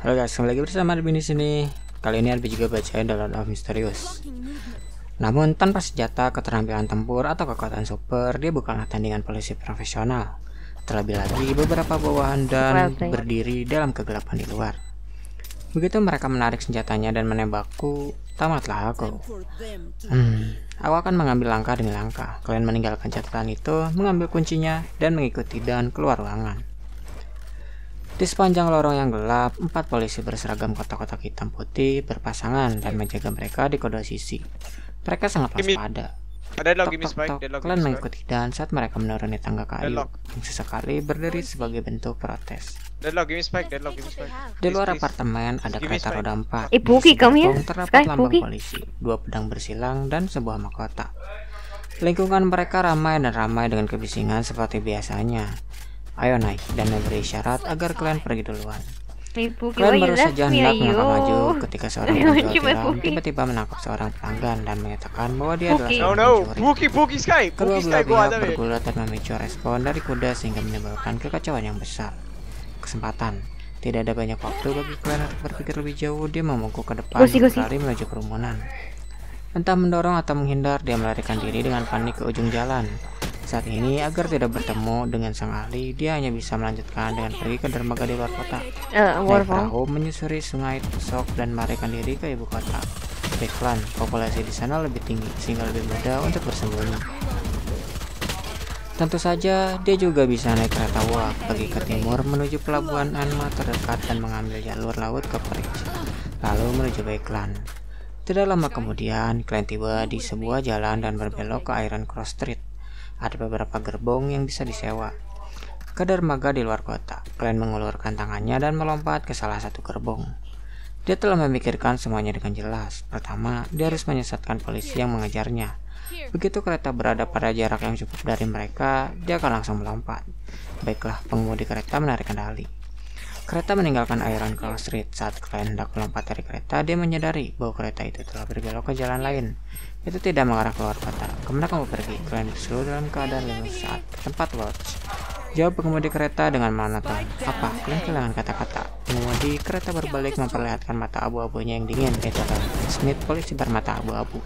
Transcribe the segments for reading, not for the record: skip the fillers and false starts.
Halo guys, kembali lagi bersama Arbi di sini. Kali ini Arbi juga bacain The Lord of Mysterious. Namun tanpa senjata, keterampilan tempur atau kekuatan super, dia bukanlah tandingan polisi profesional. Terlebih lagi beberapa bawahan dan berdiri dalam kegelapan di luar. Begitu mereka menarik senjatanya dan menembakku, tamatlah aku. Aku akan mengambil langkah demi langkah. Kalian meninggalkan catatan itu, mengambil kuncinya, dan mengikuti Dan keluar ruangan. Di sepanjang lorong yang gelap, 4 polisi berseragam kotak-kotak hitam putih berpasangan dan menjaga mereka di kedua sisi. Mereka sangat waspada. Kalian mengikuti Dan saat mereka menuruni tangga kayu yang sesekali berdiri sebagai bentuk protes. Di luar apartemen ada kereta roda 4. Terdapat lambang polisi, 2 pedang bersilang, dan sebuah mahkota. Lingkungan mereka ramai dengan kebisingan seperti biasanya. Ayo naik, dan memberi isyarat agar kalian pergi duluan. Kalian baru saja hendak melangkah maju ketika seorang penjual tiram tiba-tiba menangkap seorang pelanggan dan menyatakan bahwa dia adalah seorang pencuri. Kedua belah pihak bergulat dan memicu respon dari kuda sehingga menimbulkan kekacauan yang besar. Kesempatan. Tidak ada banyak waktu bagi kalian untuk berpikir lebih jauh. Dia memungkuk ke depan dan berlari menuju kerumunan. Entah mendorong atau menghindar, dia melarikan diri dengan panik ke ujung jalan. Saat ini, agar tidak bertemu dengan sang ahli, dia hanya bisa melanjutkan dengan pergi ke dermaga di luar kota. Naik perahu, menyusuri sungai Sok, dan melarikan diri ke ibu kota. Baiklah, populasi di sana lebih tinggi, sehingga lebih mudah untuk bersembunyi. Tentu saja, dia juga bisa naik kereta uap, pergi ke timur menuju pelabuhan Anma terdekat dan mengambil jalur laut ke Paris, lalu menuju Baiklan. Tidak lama kemudian, kalian tiba di sebuah jalan dan berbelok ke Iron Cross Street. Ada beberapa gerbong yang bisa disewa. Ke dermaga di luar kota, kalian mengulurkan tangannya dan melompat ke salah satu gerbong. Dia telah memikirkan semuanya dengan jelas. Pertama, dia harus menyesatkan polisi yang mengejarnya. Begitu kereta berada pada jarak yang cukup dari mereka, dia akan langsung melompat. Baiklah, pengemudi kereta menarik kendali. Kereta meninggalkan Iron Cross Street. Saat kalian hendak melompat dari kereta, dia menyadari bahwa kereta itu telah berbelok ke jalan lain. Itu tidak mengarah keluar kota. Kemana kamu pergi? Kalian disuruh dalam keadaan lulus saat tempat lodge. Jawab pengemudi kereta dengan monoton. Apa? Kalian kehilangan kata-kata. Pengemudi kereta berbalik memperlihatkan mata abu-abunya yang dingin. Itu adalah Smith, polisi bermata abu-abu.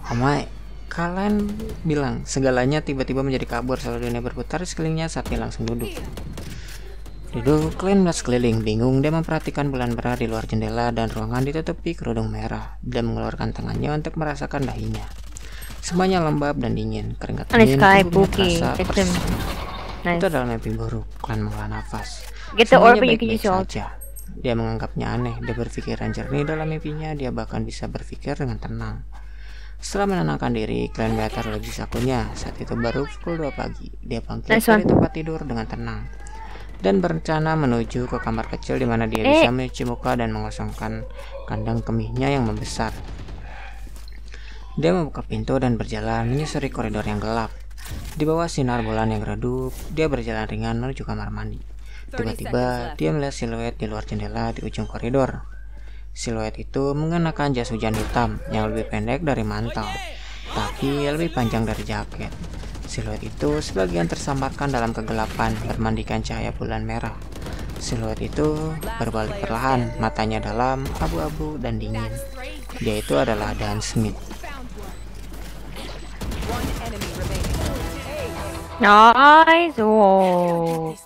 Oh my, kalian bilang segalanya tiba-tiba menjadi kabur seluruh dunia berputar di sekelilingnya saat dia langsung duduk. Kalian melihat sekeliling, bingung. Dia memperhatikan bulan merah di luar jendela dan ruangan ditutupi kerudung merah. Dia mengeluarkan tangannya untuk merasakan dahinya. Semuanya lembab dan dingin. Keringat dingin tubuhnya terasa persis. Itu adalah mimpi buruk. Kalian menghela nafas. Semuanya baik-baik saja. Dia menganggapnya aneh. Dia berpikiran jernih dalam mimpinya. Dia bahkan bisa berpikir dengan tenang. Setelah menenangkan diri, kalian melihat televisi sakunya. Saat itu baru pukul 2 pagi. Dia bangkit dari tempat tidur dengan tenang dan berencana menuju ke kamar kecil di mana dia bisa mencuci muka dan mengosongkan kandang kemihnya yang membesar. Dia membuka pintu dan berjalan menyusuri koridor yang gelap. Di bawah sinar bulan yang redup, dia berjalan ringan menuju kamar mandi. Tiba-tiba, dia melihat siluet di luar jendela di ujung koridor. Siluet itu mengenakan jas hujan hitam yang lebih pendek dari mantel, tapi lebih panjang dari jaket. Siluet itu sebagian tersambarkan dalam kegelapan bermandikan cahaya bulan merah. Siluet itu berbalik perlahan, matanya dalam, abu-abu dan dingin. Dia itu adalah Dan Smith. Nice. Oh.